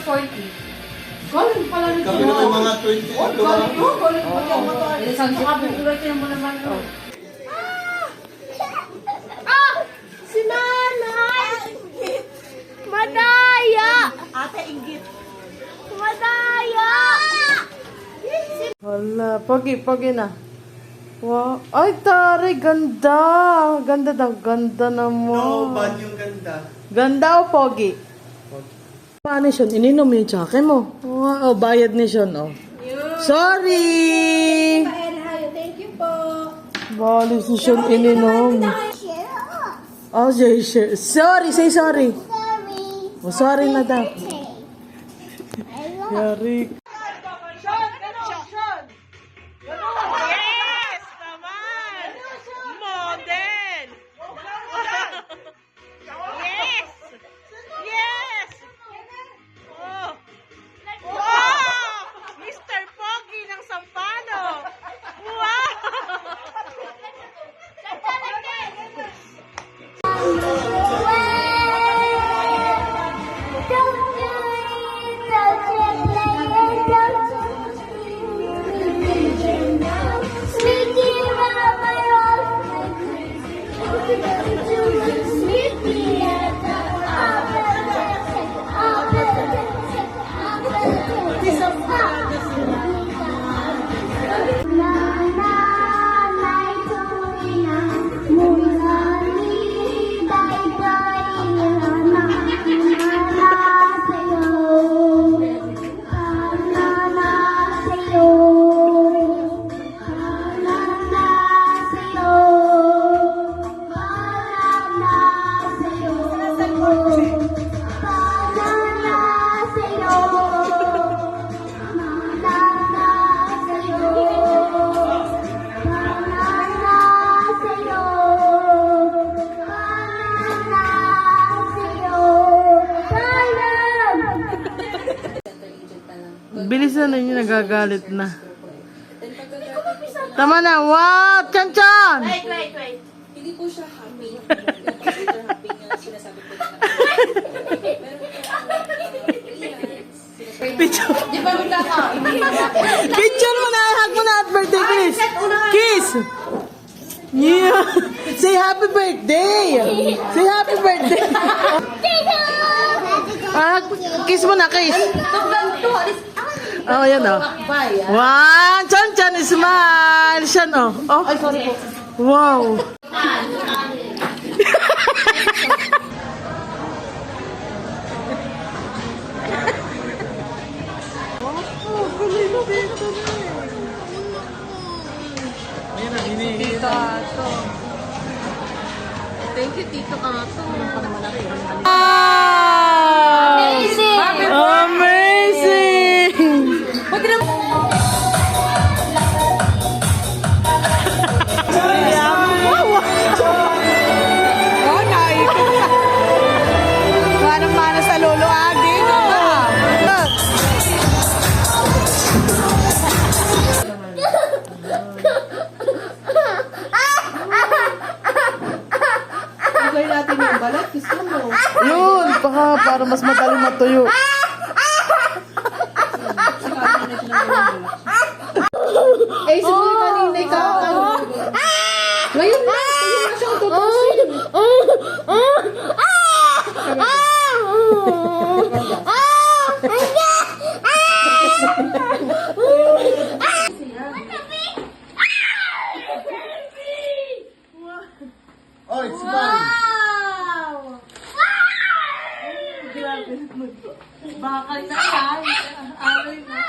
40. Galing pala nito. Kami naman mga 20. Galing mo to. Isang kapit mo naman. Si nanay! Madaya! Ate, inggit. Madaya! Hala, pogi na. Wow. Ay, tari, ganda. Ganda daw, ganda No, naman. bad yung ganda. Ganda o pogi? Paano siya? Ininom yung tsake mo. Wow, bayad ni Sean, oh. Sorry! Thank you po. Bali si Sean ininom. Oh, say sorry, say sorry. Oh, sorry na daw. Yari. Yes! Naman! Model! Yes! Yes! Oh! Wow! Mr. Pogi ng Sampalo! Wow! Bilisan na niyo, nagagalit na. Tama na. Wow! Chan! Wait. Hindi po siya happy. Happy nga sinasabi ko na Picture. Di ba magkakain? Picture mo na. Hug mo na at birthday kiss. Kiss. Yeah. Say happy birthday. Say happy birthday. Kiss mo na, kiss. Oh, yan oh. One, Chan, smile. Siyan oh. Oh. Ay, sorry po. Wow. Tito Ato. Thank you, Tito Ato. Wow. Amazing! Amazing. Oh, naikot ka. Manang-mana sa lolo aging. Igay natin yung balat. Gusto mo. Yun, para mas madaling matuyo. Eh, siguro kanina ikaw. Ngayon na. Ngayon na siyang tutusin. Oh, it's fun. Bakal na yan. Aray na.